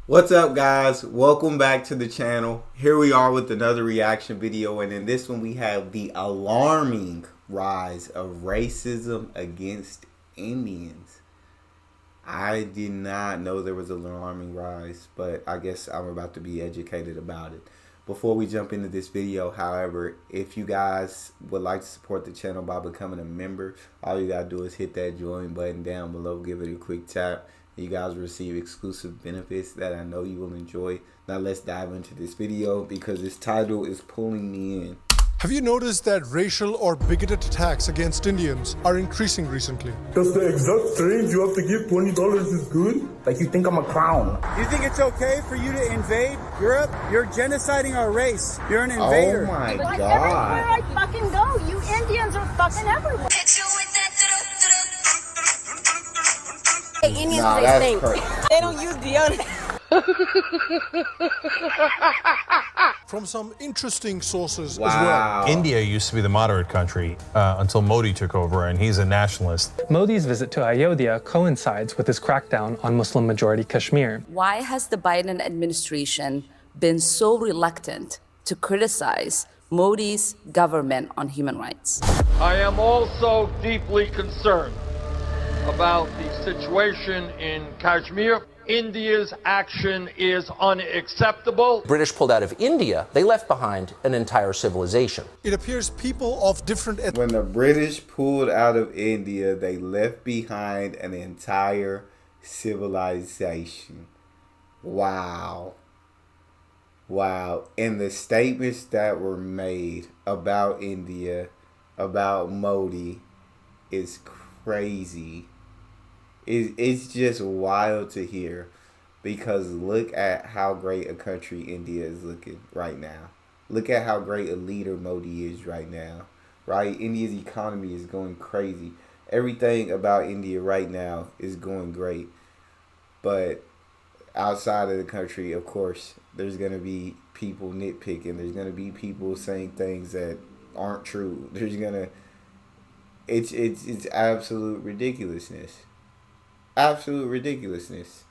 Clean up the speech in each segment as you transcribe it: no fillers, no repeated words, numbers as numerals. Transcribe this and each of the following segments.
What's up, guys? Welcome back to the channel. Here we are with another reaction video, and in this one we have the alarming rise of racism against Indians. I did not know there was an alarming rise, but I guess I'm about to be educated about it. Before we jump into this video, however, if you guys would like to support the channel by becoming a member, all you gotta do is hit that join button down below, give it a quick tap. You guys receive exclusive benefits that I know you will enjoy. Now let's dive into this video because this title is pulling me in. Have you noticed that racial or bigoted attacks against Indians are increasing recently? Does the exact range you have to give $20 is good? Like you think I'm a clown. You think it's okay for you to invade Europe? You're genociding our race. You're an invader. Oh my Like God. everywhere I fucking go, you Indians are fucking everywhere. Hey, Indians, Nah, they that's stink. crazy. They don't use deodorant. From some interesting sources as Wow. well. India used to be the moderate country until Modi took over, and he's a nationalist. Modi's visit to Ayodhya coincides with his crackdown on Muslim-majority Kashmir. Why has the Biden administration been so reluctant to criticize Modi's government on human rights? I am also deeply concerned about the situation in Kashmir. India's action is unacceptable. British pulled out of India, they left behind an entire civilization. It appears people of different When the British pulled out of India, they left behind an entire civilization. Wow. Wow. And the statements that were made about India, about Modi, is crazy. It's just wild to hear, because look at how great a country India is looking right now. Look at how great a leader Modi is right now, right? India's economy is going crazy. Everything about India right now is going great. But outside of the country, of course, there's going to be people nitpicking. There's going to be people saying things that aren't true. There's going to... It's absolute ridiculousness. Absolute ridiculousness.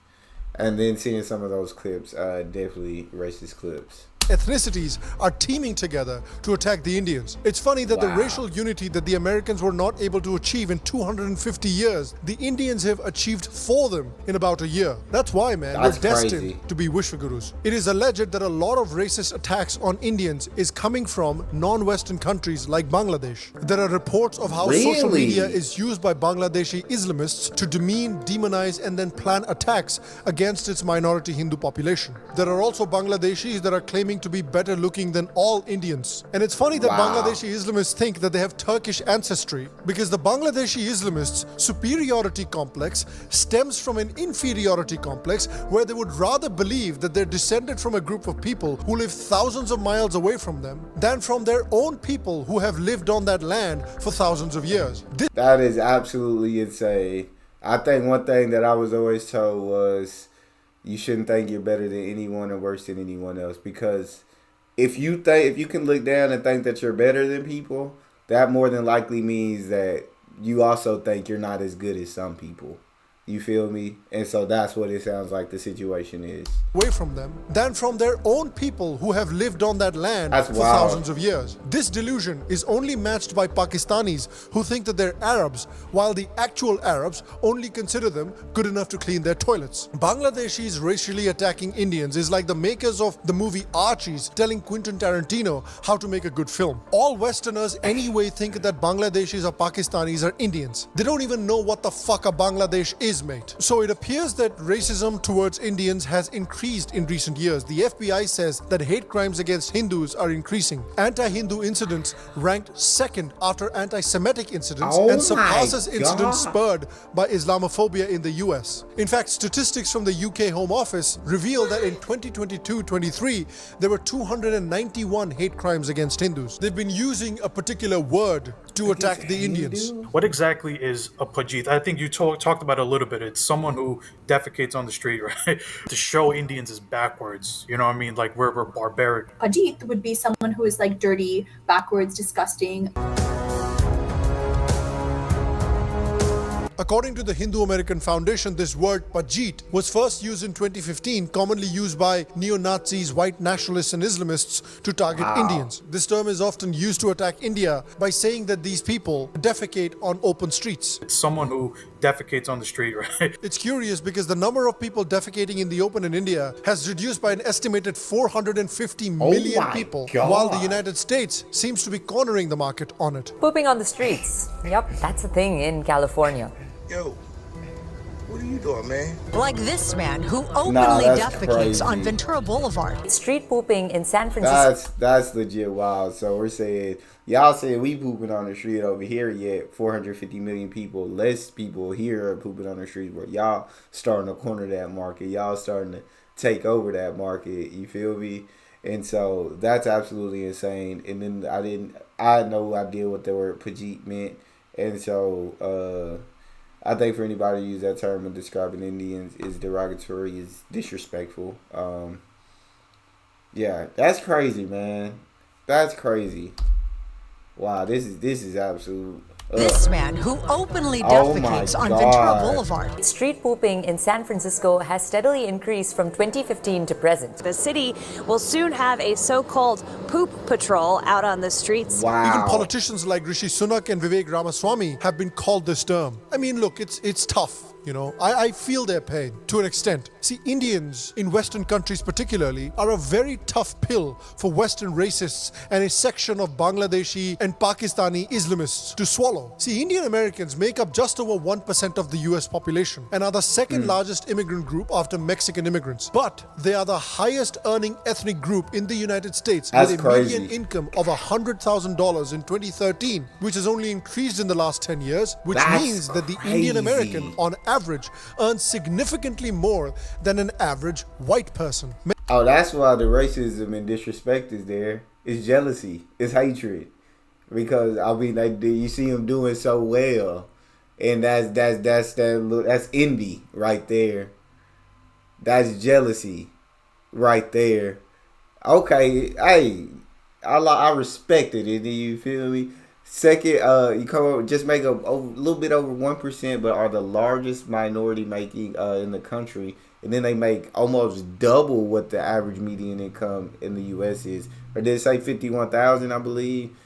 And then seeing some of those clips, definitely racist clips. ethnicities are teaming together to attack the Indians. It's funny that the racial unity that the Americans were not able to achieve in 250 years, the Indians have achieved for them in about a year. That's why, man, we're destined to be Vishwagurus. It is alleged that a lot of racist attacks on Indians is coming from non-Western countries like Bangladesh. There are reports of how social media is used by Bangladeshi Islamists to demean, demonize, and then plan attacks against its minority Hindu population. There are also Bangladeshis that are claiming to be better looking than all Indians. And it's funny that Bangladeshi Islamists think that they have Turkish ancestry, because the Bangladeshi Islamists' superiority complex stems from an inferiority complex where they would rather believe that they're descended from a group of people who live thousands of miles away from them than from their own people who have lived on that land for thousands of years. That is absolutely insane. I think one thing that I was always told was, you shouldn't think you're better than anyone or worse than anyone else, because if you can look down and think that you're better than people, that more than likely means that you also think you're not as good as some people. You feel me? And so that's what it sounds like the situation is. Away from them than from their own people who have lived on that land for thousands of years. This delusion is only matched by Pakistanis who think that they're Arabs, while the actual Arabs only consider them good enough to clean their toilets. Bangladeshis racially attacking Indians is like the makers of the movie Archies telling Quentin Tarantino how to make a good film. All Westerners anyway think that Bangladeshis or Pakistanis are Indians. They don't even know what the fuck a Bangladesh is, mate. So it appears that racism towards Indians has increased in recent years. The FBI says that hate crimes against Hindus are increasing. Anti-Hindu incidents ranked second after anti-Semitic incidents and surpasses incidents spurred by Islamophobia in the US. In fact, statistics from the UK Home Office reveal that in 2022-23, there were 291 hate crimes against Hindus. They've been using a particular word to attack the Indians. What exactly is a Pajit? I think you talked about it a little bit. It's someone who defecates on the street, right? To show Indians as backwards, you know what I mean? Like we're barbaric. Pajit would be someone who is like dirty, backwards, disgusting. According to the Hindu American Foundation, this word Pajit was first used in 2015, commonly used by neo-Nazis, white nationalists and Islamists to target Indians. This term is often used to attack India by saying that these people defecate on open streets. It's someone who defecates on the street, right? It's curious because the number of people defecating in the open in India has reduced by an estimated 450 million people, while the United States seems to be cornering the market on it. Pooping on the streets. Yep, that's a thing in California. Yo, what are you doing, man? Like this man who openly defecates on Ventura Boulevard. Street pooping in San Francisco. That's legit wild. So we're saying, y'all saying we pooping on the street over here, yet 450 million people, less people here are pooping on the street, where y'all starting to corner that market. Y'all starting to take over that market. You feel me? And so that's absolutely insane. And then I had no idea what the word Pajit meant. And so I think for anybody to use that term in describing Indians is derogatory, is disrespectful. Yeah, that's crazy, man. That's crazy. Wow, this is absolute. This man who openly defecates on Ventura Boulevard. Street pooping in San Francisco has steadily increased from 2015 to present. The city will soon have a so-called poop patrol out on the streets. Wow. Even politicians like Rishi Sunak and Vivek Ramaswamy have been called this term. I mean, look, it's tough. You know, I feel their pain to an extent. See, Indians in Western countries particularly are a very tough pill for Western racists and a section of Bangladeshi and Pakistani Islamists to swallow. See, Indian Americans make up just over 1% of the US population and are the second largest immigrant group after Mexican immigrants. But they are the highest earning ethnic group in the United States with a median income of $100,000 in 2013, which has only increased in the last 10 years, which means that the Indian American on average earns significantly more than an average white person. Oh, that's why the racism and disrespect is there. It's jealousy. It's hatred. Because I mean, you see them doing so well, and that's envy right there. That's jealousy right there. Okay, hey, I respected it. Do you feel me? Second, you come up, just make a little bit over 1%, but are the largest minority making in the country, and then they make almost double what the average median income in the U.S. is. Or did it say 51,000? I believe.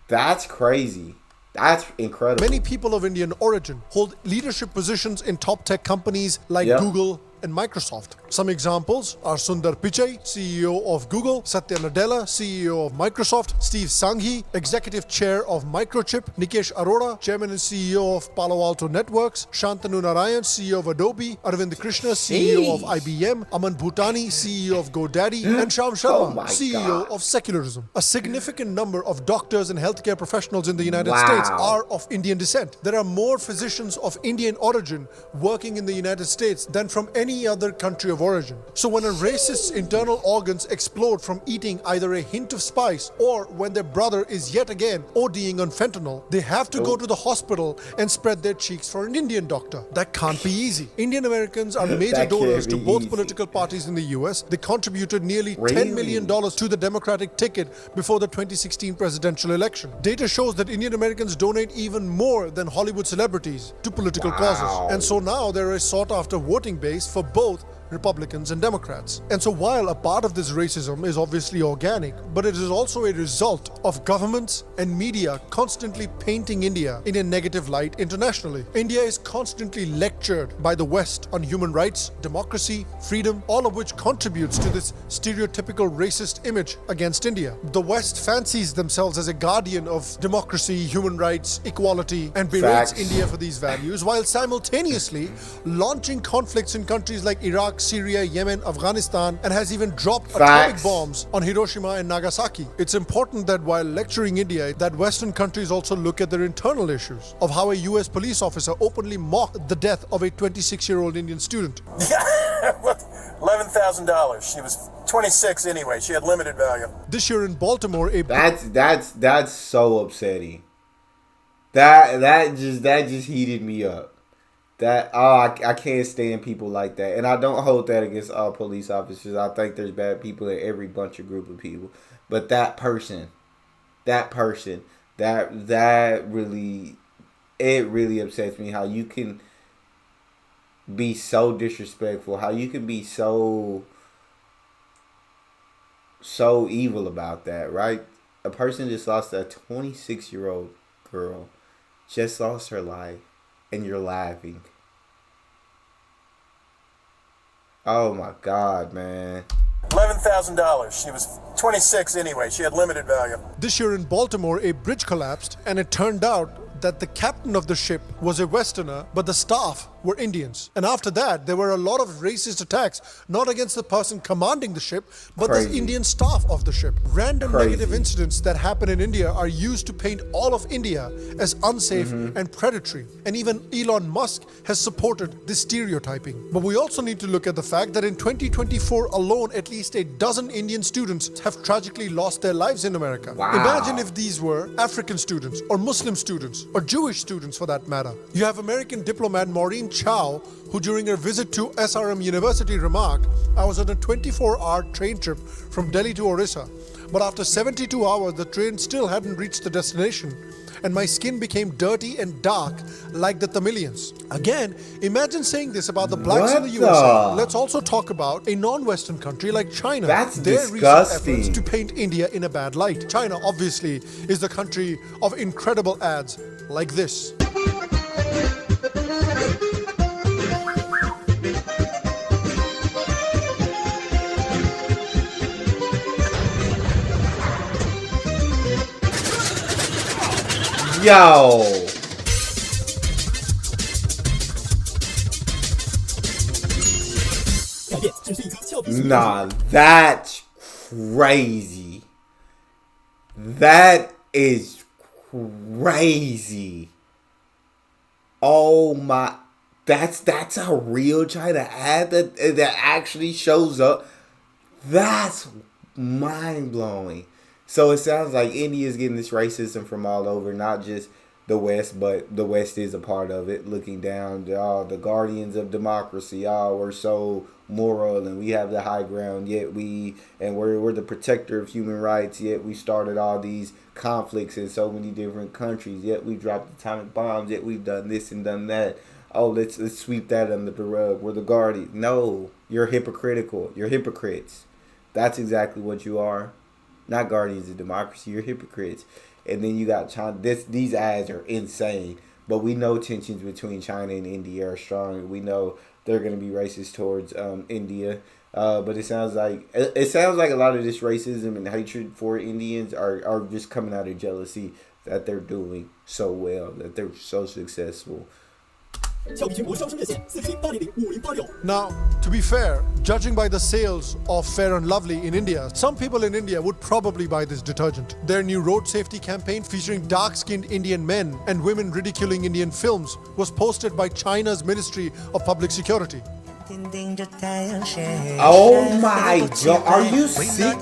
That's crazy. That's incredible. Many people of Indian origin hold leadership positions in top tech companies like Google and Microsoft. Some examples are Sundar Pichai, CEO of Google, Satya Nadella, CEO of Microsoft, Steve Sanghi, Executive Chair of Microchip, Nikesh Arora, Chairman and CEO of Palo Alto Networks, Shantanu Narayan, CEO of Adobe, Arvind Krishna, CEO of IBM, Aman Bhutani, CEO of GoDaddy, and Shyam Sharma, CEO of Secularism. A significant number of doctors and healthcare professionals in the United States are of Indian descent. There are more physicians of Indian origin working in the United States than from any other country of origin. So when a racist's internal organs explode from eating either a hint of spice or when their brother is yet again ODing on fentanyl, they have to go to the hospital and spread their cheeks for an Indian doctor. That can't be easy. Indian Americans are major donors to both political parties in the US. They contributed nearly $10 million to the Democratic ticket before the 2016 presidential election. Data shows that Indian Americans donate even more than Hollywood celebrities to political causes. And so now there is sought after voting base for both Republicans and Democrats. And so while a part of this racism is obviously organic, but it is also a result of governments and media constantly painting India in a negative light internationally. India is constantly lectured by the West on human rights, democracy, freedom, all of which contributes to this stereotypical racist image against India. The West fancies themselves as a guardian of democracy, human rights, equality, and berates India for these values, while simultaneously launching conflicts in countries like Iraq, Syria, Yemen, Afghanistan, and has even dropped atomic bombs on Hiroshima and Nagasaki. It's important that while lecturing India, that Western countries also look at their internal issues of how a US police officer openly mocked the death of a 26-year-old Indian student. $11,000. She was 26 anyway. She had limited value. This year in Baltimore, that's so upsetting. That just heated me up. I can't stand people like that. And I don't hold that against all police officers. I think there's bad people in every bunch of group of people. But that person, that really it really upsets me how you can be so disrespectful, how you can be so evil about that, right? A person just lost a 26-year-old girl, just lost her life, and you're laughing. Oh my God, man. $11,000. She was 26 anyway. She had limited value. This year in Baltimore, a bridge collapsed, and it turned out that the captain of the ship was a Westerner, but the staff were Indians. And after that, there were a lot of racist attacks, not against the person commanding the ship, but the Indian staff of the ship. Random negative incidents that happen in India are used to paint all of India as unsafe and predatory. And even Elon Musk has supported this stereotyping. But we also need to look at the fact that in 2024 alone, at least a dozen Indian students have tragically lost their lives in America. Wow. Imagine if these were African students or Muslim students or Jewish students for that matter. You have American diplomat Maureen Chow, who during her visit to SRM University remarked, "I was on a 24-hour train trip from Delhi to Orissa, but after 72 hours the train still hadn't reached the destination, and my skin became dirty and dark like the Tamilians." Again, imagine saying this about the blacks in the USA. Let's also talk about a non-Western country like China. That's their disgusting. recent efforts to paint India in a bad light. China obviously is the country of incredible ads like this. Yo. Nah, that's crazy. That is crazy. Oh my, that's a real China ad that actually shows up. That's mind blowing. So it sounds like India is getting this racism from all over, not just the West, but the West is a part of it. Looking down, the guardians of democracy. We're so moral and we have the high ground. Yet we're the protector of human rights. Yet we started all these conflicts in so many different countries. Yet we dropped atomic bombs. Yet we've done this and done that. Oh, let's sweep that under the rug. We're the guardians. No, you're hypocritical. You're hypocrites. That's exactly what you are. Not guardians of democracy, you're hypocrites. And then you got China. These ads are insane. But we know tensions between China and India are strong. We know they're going to be racist towards India. But it sounds like a lot of this racism and hatred for Indians are just coming out of jealousy that they're doing so well, that they're so successful. Now, to be fair, judging by the sales of Fair and Lovely in India, some people in India would probably buy this detergent. Their new road safety campaign featuring dark-skinned Indian men and women ridiculing Indian films was posted by China's Ministry of Public Security. Oh my God, are you sick?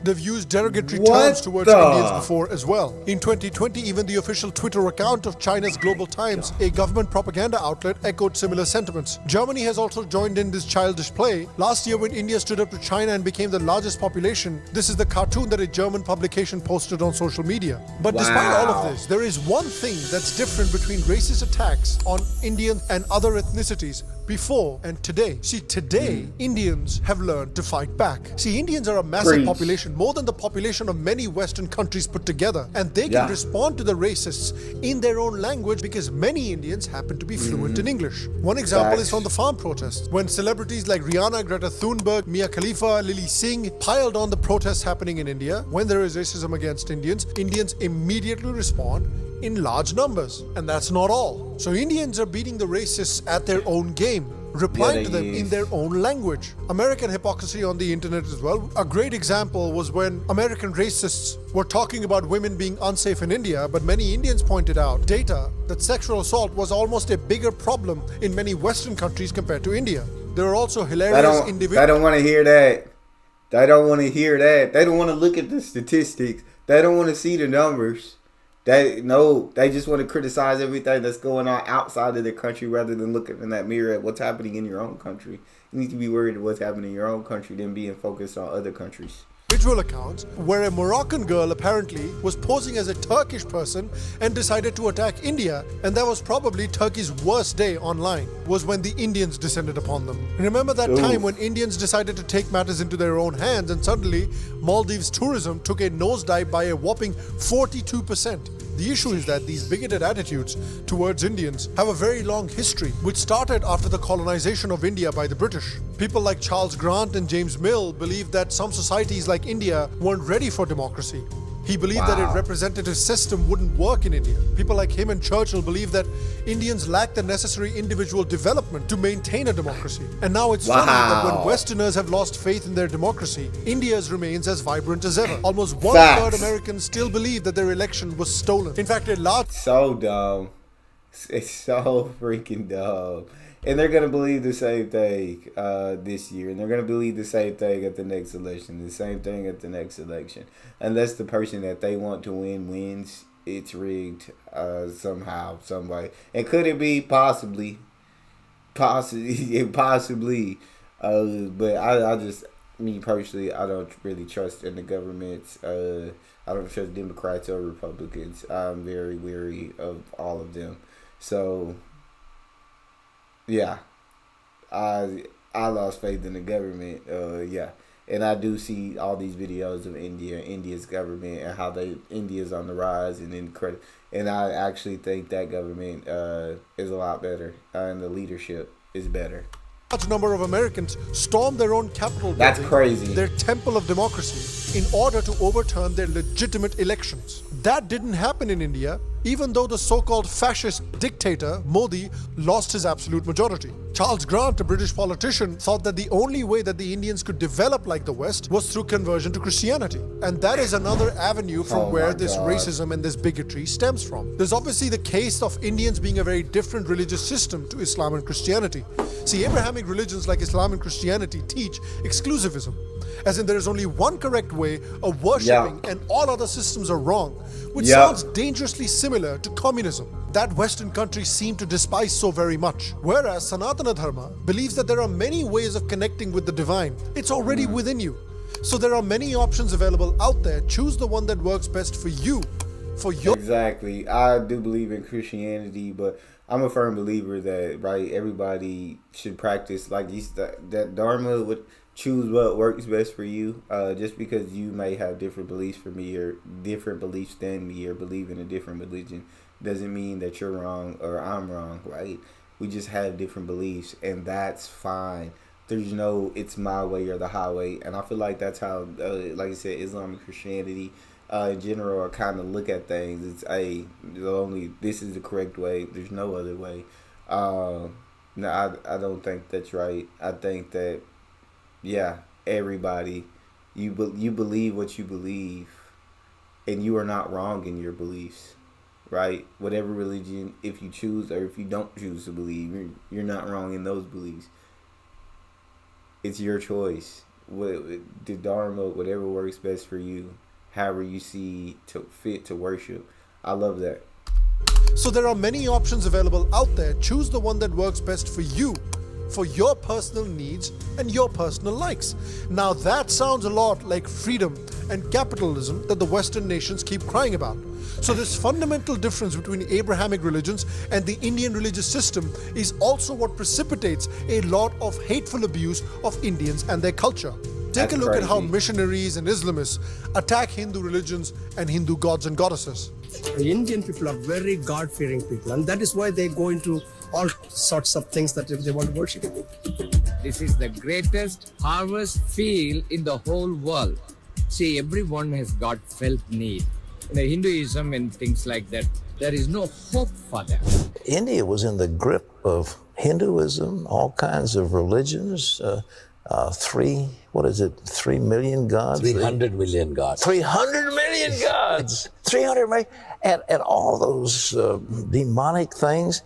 They've used derogatory terms towards Indians before as well. In 2020, even the official Twitter account of China's Global Times, a government propaganda outlet, echoed similar sentiments. Germany has also joined in this childish play. Last year, when India stood up to China and became the largest population, this is the cartoon that a German publication posted on social media. But despite all of this, there is one thing that's different between racist attacks on Indians and other ethnicities before and today. See, today, Indians have learned to fight back. See, Indians are a massive population, more than the population of many Western countries put together, and they can respond to the racists in their own language because many Indians happen to be fluent in English. One example is from the farm protests, when celebrities like Rihanna, Greta Thunberg, Mia Khalifa, Lily Singh piled on the protests happening in India. When there is racism against Indians, Indians immediately respond in large numbers. And that's not all. So Indians are beating the racists at their own game, replying to them in their own language. American hypocrisy on the internet as well. A great example was when American racists were talking about women being unsafe in India, but many Indians pointed out data that sexual assault was almost a bigger problem in many Western countries compared to India. There are also hilarious individuals. I don't want to hear that. They don't want to hear that. They don't want to look at the statistics. They don't want to see the numbers. They just want to criticize everything that's going on outside of their country rather than looking in that mirror at what's happening in your own country. You need to be worried about what's happening in your own country than being focused on other countries. individual accounts where a Moroccan girl apparently was posing as a Turkish person and decided to attack India, and that was probably Turkey's worst day online, was when the Indians descended upon them. Remember that time when Indians decided to take matters into their own hands and suddenly Maldives tourism took a nosedive by a whopping 42%. The issue is that these bigoted attitudes towards Indians have a very long history, which started after the colonization of India by the British. People like Charles Grant and James Mill believed that some societies like India weren't ready for democracy. He believed that a representative system wouldn't work in India. People like him and Churchill believed that Indians lacked the necessary individual development to maintain a democracy. And now it's funny that when Westerners have lost faith in their democracy, India's remains as vibrant as ever. Almost one-third Americans still believe that their election was stolen. In fact, a large... So dumb. It's so freaking dumb. And they're going to believe the same thing this year. And they're going to believe the same thing at the next election. The same thing at the next election. Unless the person that they want to win wins, it's rigged somehow, some way. And could it be? Possibly. Possibly. But I just, me personally, I don't really trust in the governments. I don't trust Democrats or Republicans. I'm very weary of all of them. So... yeah, I lost faith in the government. And I do see all these videos of India's government and how India's on the rise and I actually think that government is a lot better and the leadership is better. Large number of Americans stormed their own capital building, that's crazy, their temple of democracy, in order to overturn their legitimate elections. That didn't happen in India, even though the so-called fascist dictator, Modi, lost his absolute majority. Charles Grant, a British politician, thought that the only way that the Indians could develop like the West was through conversion to Christianity. And that is another avenue from where this racism and this bigotry stems from. There's obviously the case of Indians being a very different religious system to Islam and Christianity. See, Abrahamic religions like Islam and Christianity teach exclusivism, as in there is only one correct way of worshipping and all other systems are wrong, which sounds dangerously similar to communism that Western countries seem to despise so very much. Whereas Sanatana Dharma believes that there are many ways of connecting with the divine. It's already within you. So there are many options available out there. Choose the one that works best for you. For your... Exactly. I do believe in Christianity, but I'm a firm believer that, everybody should practice, that Dharma would choose what works best for you. Just because you may have different beliefs from me or different beliefs than me or believe in a different religion doesn't mean that you're wrong or I'm wrong, right? We just have different beliefs, and that's fine. There's no it's my way or the highway, and I feel like that's how, like I said, Islam and Christianity in general kind of look at things. It's this is the correct way. There's no other way. No, I don't think that's right. I think that everybody, you believe what you believe, and you are not wrong in your beliefs, right? Whatever religion, if you choose or if you don't choose to believe, you're not wrong in those beliefs. It's your choice. The Dharma, whatever works best for you, however you see fit to worship. I love that. So there are many options available out there. Choose the one that works best for you, for your personal needs and your personal likes. Now that sounds a lot like freedom and capitalism that the Western nations keep crying about. So this fundamental difference between Abrahamic religions and the Indian religious system is also what precipitates a lot of hateful abuse of Indians and their culture. Take a look at how missionaries and Islamists attack Hindu religions and Hindu gods and goddesses. The Indian people are very God-fearing people, and that is why they go into all sorts of things that they want to worship. This is the greatest harvest field in the whole world. See, everyone has got felt need. In Hinduism and things like that, there is no hope for them. India was in the grip of Hinduism, all kinds of religions, 3 million gods? 300 million gods. 300 million gods! 300 million, and all those demonic things.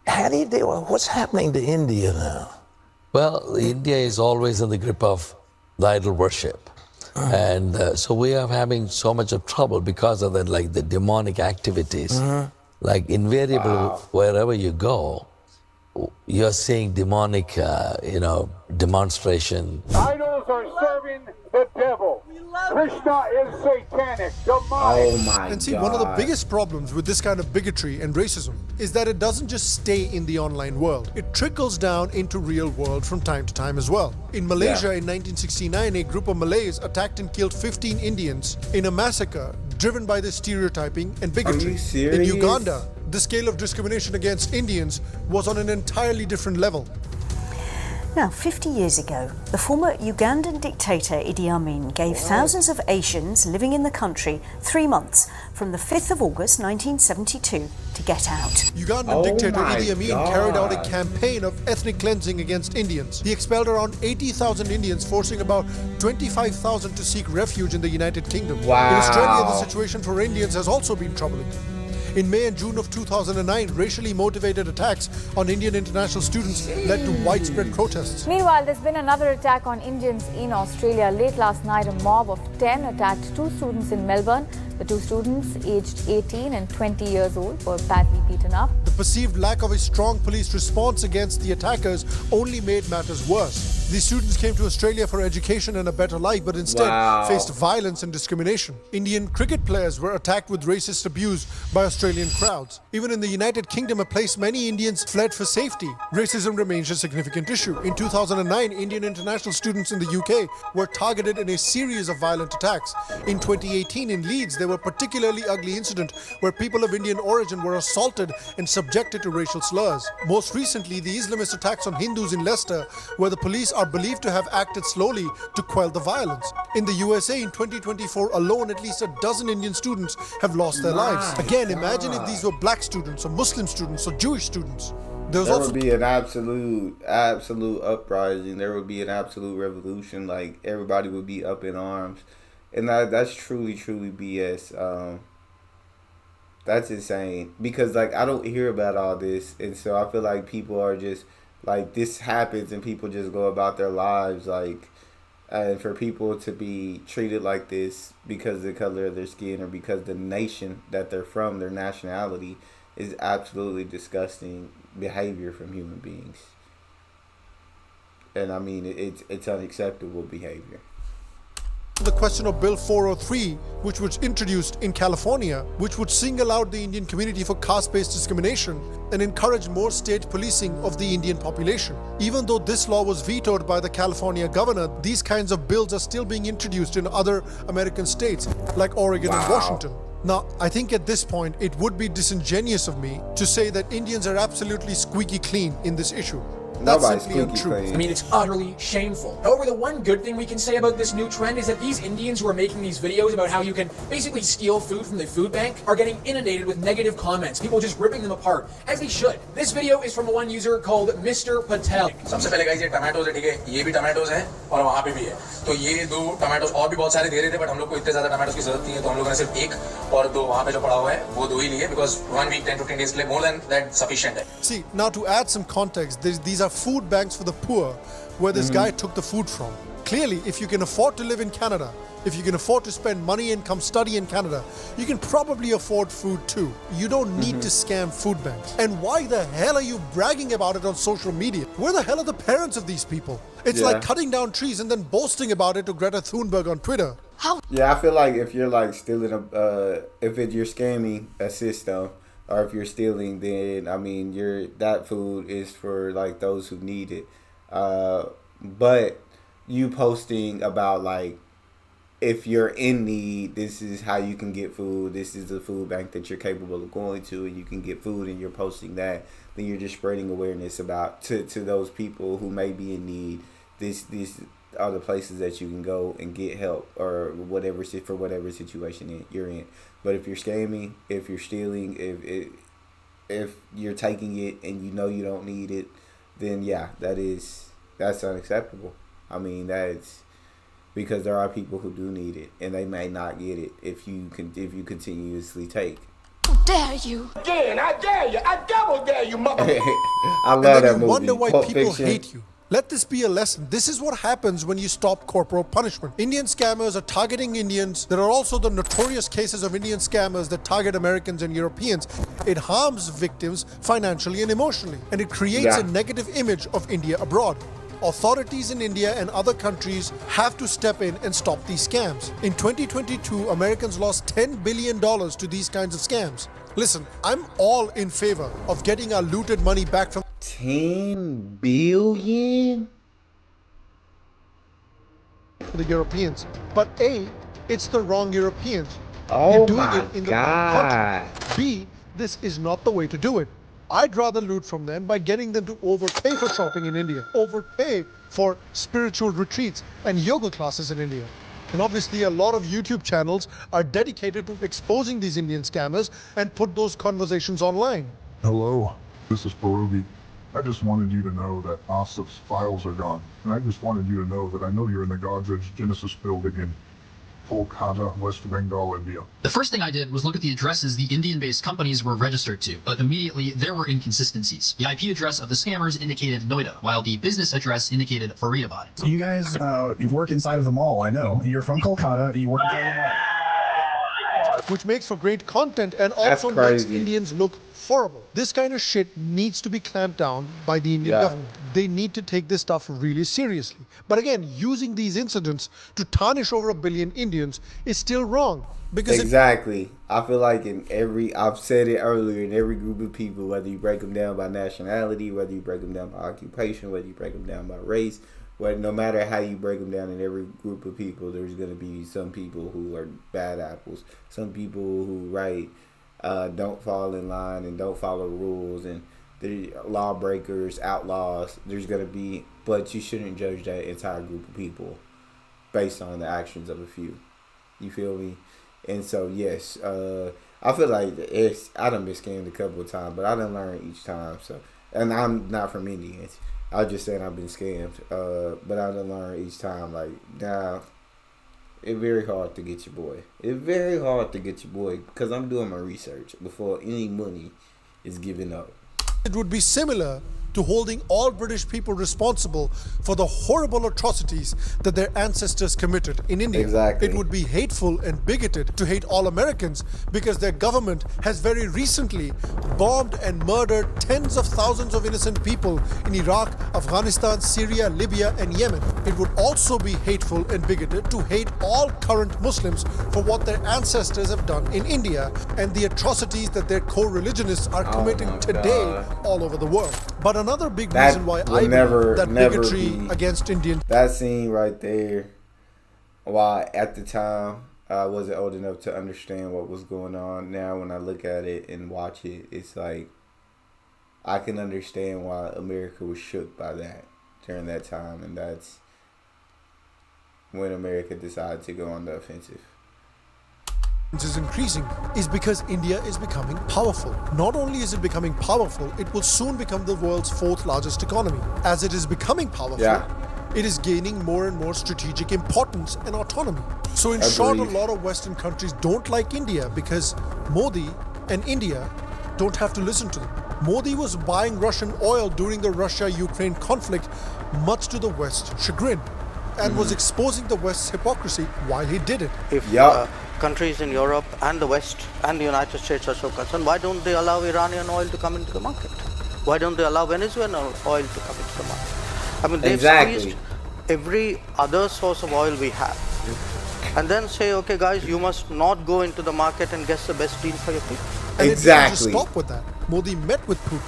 How do you deal with what's happening to India now? Well, India is always in the grip of the idol worship. And so we are having so much of trouble because of that, like the demonic activities. Like invariably, wherever you go, you're seeing demonic, demonstration. Idols are serving the devil. Krishna is satanic, demonic. Oh my And see, God. one of the biggest problems with this kind of bigotry and racism is that it doesn't just stay in the online world. It trickles down into real world from time to time as well. In Malaysia in 1969, a group of Malays attacked and killed 15 Indians in a massacre driven by this stereotyping and bigotry. Are you serious? In Uganda, the scale of discrimination against Indians was on an entirely different level. Now, 50 years ago, the former Ugandan dictator Idi Amin gave thousands of Asians living in the country 3 months from the 5th of August 1972 to get out. Ugandan dictator Idi Amin carried out a campaign of ethnic cleansing against Indians. He expelled around 80,000 Indians, forcing about 25,000 to seek refuge in the United Kingdom. In Australia, the situation for Indians has also been troubling. In May and June of 2009, racially motivated attacks on Indian international students led to widespread protests. Meanwhile, there's been another attack on Indians in Australia. Late last night, a mob of 10 attacked 2 students in Melbourne. The 2 students, aged 18 and 20 years old, were badly beaten up. The perceived lack of a strong police response against the attackers only made matters worse. These students came to Australia for education and a better life, but instead faced violence and discrimination. Indian cricket players were attacked with racist abuse by Australian crowds. Even in the United Kingdom, a place many Indians fled for safety, racism remains a significant issue. In 2009, Indian international students in the UK were targeted in a series of violent attacks. In 2018, in Leeds, there were a particularly ugly incident where people of Indian origin were assaulted and subjected to racial slurs. Most recently, the Islamist attacks on Hindus in Leicester, where the police are believed to have acted slowly to quell the violence. In the USA in 2024 alone, at least a dozen Indian students have lost their lives. Again, imagine if these were black students or Muslim students or Jewish students. There would be an absolute uprising. There would be an absolute revolution. Like, everybody would be up in arms. And that's truly BS. That's insane. Because, like, I don't hear about all this. And so I feel like people are just, like, this happens and people just go about their lives. Like, and for people to be treated like this because of the color of their skin or because the nation that they're from, their nationality, is absolutely disgusting behavior from human beings. And I mean, it's unacceptable behavior. The question of Bill 403, which was introduced in California, which would single out the Indian community for caste-based discrimination and encourage more state policing of the Indian population. Even though this law was vetoed by the California governor, these kinds of bills are still being introduced in other American states like Oregon and Washington. Now, I think at this point, it would be disingenuous of me to say that Indians are absolutely squeaky clean in this issue. That's simply untrue. I mean, it's utterly shameful. However, the one good thing we can say about this new trend is that these Indians who are making these videos about how you can basically steal food from the food bank are getting inundated with negative comments, people just ripping them apart, as they should. This video is from one user called Mr. Patel. सबसे पहले guys, ये tomatoes है, ठीक है? ये भी tomatoes हैं और वहाँ पे भी है. तो ये 2 tomatoes और भी बहुत सारे दे रहे थे, but हम लोग को इतने ज़्यादा tomatoes की ज़रूरत नहीं है, तो हम लोगों ने सिर्फ 1 और 2 वहाँ पे जो पड़ा हुआ है, वो 2 ही लिए, because 1 week, 10-15 days के लिए more than that sufficient है. See, now to add some context, these are food banks for the poor, where this guy took the food from. Clearly, if you can afford to live in Canada, if you can afford to spend money and come study in Canada, you can probably afford food too. You don't need to scam food banks. And why the hell are you bragging about it on social media? Where the hell are the parents of these people? It's like cutting down trees and then boasting about it to Greta Thunberg on Twitter. Yeah, I feel like if you're like stealing you're scamming a system, or if you're stealing, then I mean, that food is for like those who need it. But you posting about like, if you're in need, this is how you can get food. This is the food bank that you're capable of going to, and you can get food, and you're posting that. Then you're just spreading awareness about to those people who may be in need. These are the places that you can go and get help or whatever for whatever situation you're in. But if you're scamming, if you're stealing, if you're taking it and you know you don't need it, then yeah, that's unacceptable. I mean, that's because there are people who do need it and they may not get it if you continuously take. How dare you? Again, I dare you. I double dare you, mother. I love that movie. Wonder why Pulp people Fiction. hate you. Let this be a lesson. This is what happens when you stop corporal punishment. Indian scammers are targeting Indians. There are also the notorious cases of Indian scammers that target Americans and Europeans. It harms victims financially and emotionally, and it creates a negative image of India abroad. authorities in India and other countries have to step in and stop these scams. In 2022, Americans lost $10 billion to these kinds of scams. Listen, I'm all in favor of getting our looted money back from 10 billion the Europeans. But A, it's the wrong Europeans. Oh You're doing my it in the God. wrong country. B, this is not the way to do it. I'd rather loot from them by getting them to overpay for shopping in India, overpay for spiritual retreats and yoga classes in India. And obviously a lot of YouTube channels are dedicated to exposing these Indian scammers and put those conversations online. Hello, this is Parogi. I just wanted you to know that Asif's files are gone. And I just wanted you to know that I know you're in the Godrej Genesis building in Kolkata, West Bengal, India. The first thing I did was look at the addresses the Indian-based companies were registered to, but immediately there were inconsistencies. The IP address of the scammers indicated Noida, while the business address indicated Faridabad. So you guys, you work inside of the mall, I know. You're from Kolkata, you work inside of the mall. Which makes for great content and also makes Indians look horrible. This kind of shit needs to be clamped down by the Indian government. They need to take this stuff really seriously. But again, using these incidents to tarnish over 1 billion Indians is still wrong. Because exactly. I feel like I've said it earlier, in every group of people, whether you break them down by nationality, whether you break them down by occupation, whether you break them down by race, no matter how you break them down in every group of people, there's going to be some people who are bad apples, some people who don't fall in line and don't follow rules, and the lawbreakers, outlaws. There's going to be, but you shouldn't judge that entire group of people based on the actions of a few. You feel me? And so yes, I feel like I done been scammed a couple of times, but I done learn each time. So, and I'm not from Indians. I just saying I've been scammed, but I done learn each time. Like, now, it's very hard to get your boy. It's very hard to get your boy because I'm doing my research before any money is given up. It would be similar to holding all British people responsible for the horrible atrocities that their ancestors committed in India. Exactly. It would be hateful and bigoted to hate all Americans because their government has very recently bombed and murdered tens of thousands of innocent people in Iraq, Afghanistan, Syria, Libya, and Yemen. It would also be hateful and bigoted to hate all current Muslims for what their ancestors have done in India and the atrocities that their co-religionists are committing today all over the world. But another big reason why I believe that bigotry against Indians. That scene right there, while at the time I wasn't old enough to understand what was going on. Now when I look at it and watch it, it's like I can understand why America was shook by that during that time, and that's when America decided to go on the offensive. Is increasing is because India is becoming powerful. Not only is it becoming powerful, it will soon become the world's 4th largest economy. As it is becoming powerful, it is gaining more and more strategic importance and autonomy. So in short, a lot of Western countries don't like India because Modi and India don't have to listen to them. Modi was buying Russian oil during the Russia-Ukraine conflict, much to the West's chagrin, and was exposing the West's hypocrisy while he did it. If countries in Europe and the West and the United States are so concerned, why don't they allow Iranian oil to come into the market? Why don't they allow Venezuelan oil to come into the market? I mean, they've squeezed every other source of oil we have. And then say, okay guys, you must not go into the market and guess the best deal for your people. And it didn't just stop with that. Modi met with Putin.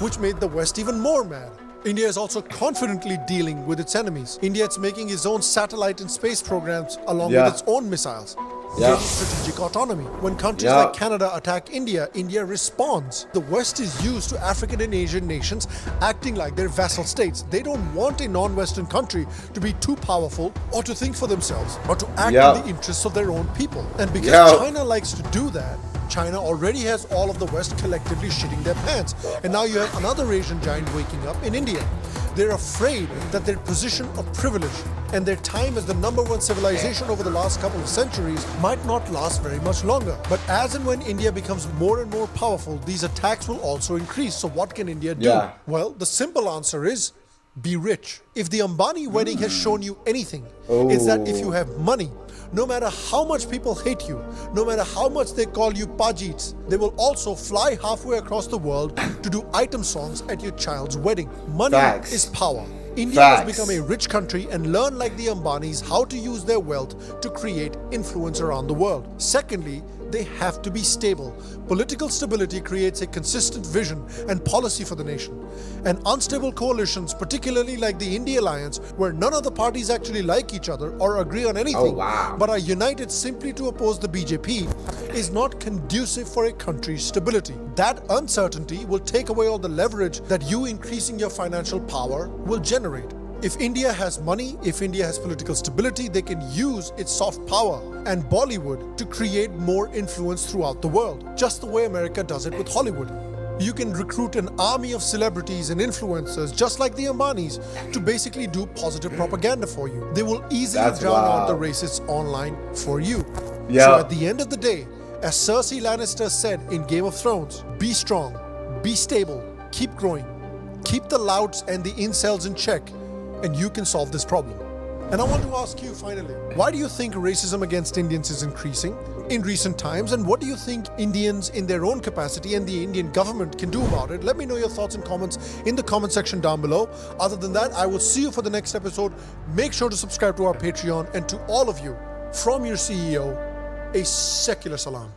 Which made the West even more mad. India is also confidently dealing with its enemies. India is making its own satellite and space programs along with its own missiles. Gaining strategic autonomy. When countries like Canada attack India, India responds. The West is used to African and Asian nations acting like their vassal states. They don't want a non-Western country to be too powerful or to think for themselves, but to act in the interests of their own people. And because China likes to do that, China already has all of the West collectively shitting their pants. And now you have another Asian giant waking up in India. They're afraid that their position of privilege and their time as the #1 civilization over the last couple of centuries might not last very much longer. But as and when India becomes more and more powerful, these attacks will also increase. So what can India do? Well, the simple answer is Be rich. If the Ambani wedding has shown you anything, it's that if you have money, no matter how much people hate you, no matter how much they call you Pajits, they will also fly halfway across the world to do item songs at your child's wedding. Money is power. India must become a rich country and learn like the Ambanis how to use their wealth to create influence around the world. Secondly, they have to be stable. Political stability creates a consistent vision and policy for the nation. And unstable coalitions, particularly like the India Alliance, where none of the parties actually like each other or agree on anything, but are united simply to oppose the BJP, is not conducive for a country's stability. That uncertainty will take away all the leverage that you increasing your financial power will generate. If India has money, if India has political stability, they can use its soft power and Bollywood to create more influence throughout the world, just the way America does it with Hollywood. You can recruit an army of celebrities and influencers, just like the Ambanis, to basically do positive propaganda for you. They will easily drown out the racists online for you. So at the end of the day, as Cersei Lannister said in Game of Thrones, be strong, be stable, keep growing, keep the louds and the incels in check, and you can solve this problem. And I want to ask you finally, why do you think racism against Indians is increasing in recent times, and what do you think Indians in their own capacity and the Indian government can do about it? Let me know your thoughts and comments in the comment section down below. Other than that, I will see you for the next episode. Make sure to subscribe to our Patreon, and to all of you, from your CEO, a secular salam.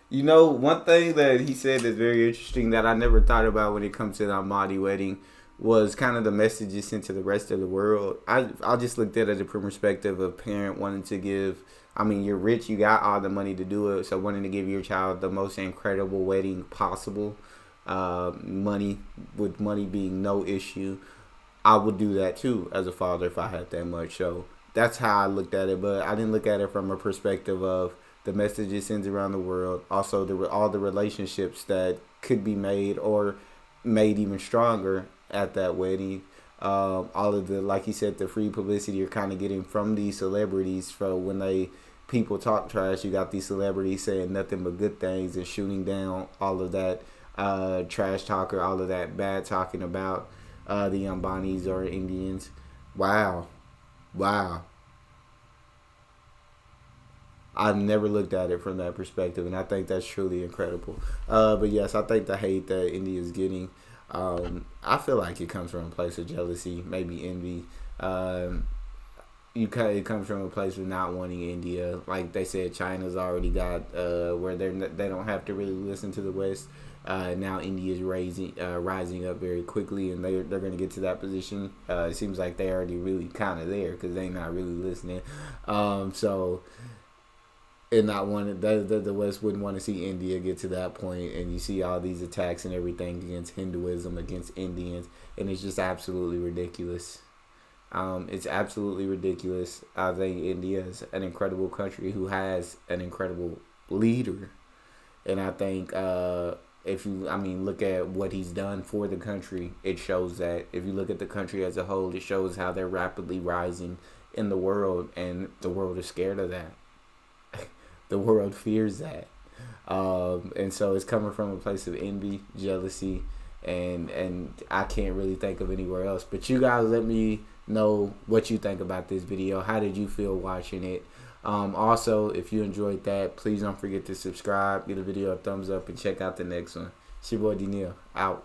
You know, one thing that he said is very interesting that I never thought about when it comes to the Ahmadi wedding was kind of the messages sent to the rest of the world. I just looked at it from the perspective of a parent wanting to give, I mean, you're rich, you got all the money to do it, so wanting to give your child the most incredible wedding possible, money being no issue, I would do that too as a father if I had that much. So that's how I looked at it, but I didn't look at it from a perspective of the message it sends around the world, also all the relationships that could be made or made even stronger at that wedding. All of the, like you said, the free publicity you're kind of getting from these celebrities. For when people talk trash, you got these celebrities saying nothing but good things and shooting down all of that trash talk or all of that bad talking about the Ambanis or Indians. Wow. I've never looked at it from that perspective, and I think that's truly incredible. But yes, I think the hate that India is getting, I feel like it comes from a place of jealousy, maybe envy. It comes from a place of not wanting India. Like they said, China's already got where they don't have to really listen to the West. Now India is rising up very quickly, and they're going to get to that position. It seems like they're already really kind of there because they're not really listening. And not wanting the West wouldn't want to see India get to that point, and you see all these attacks and everything against Hinduism, against Indians, and it's just absolutely ridiculous. It's absolutely ridiculous. I think India is an incredible country who has an incredible leader, and I think if you, look at what he's done for the country, it shows that. If you look at the country as a whole, it shows how they're rapidly rising in the world, and the world is scared of that. The world fears that. And so it's coming from a place of envy, jealousy, and I can't really think of anywhere else. But you guys, let me know what you think about this video. How did you feel watching it? Also, if you enjoyed that, please don't forget to subscribe, give the video a thumbs up, and check out the next one. It's your boy D-Neil, out.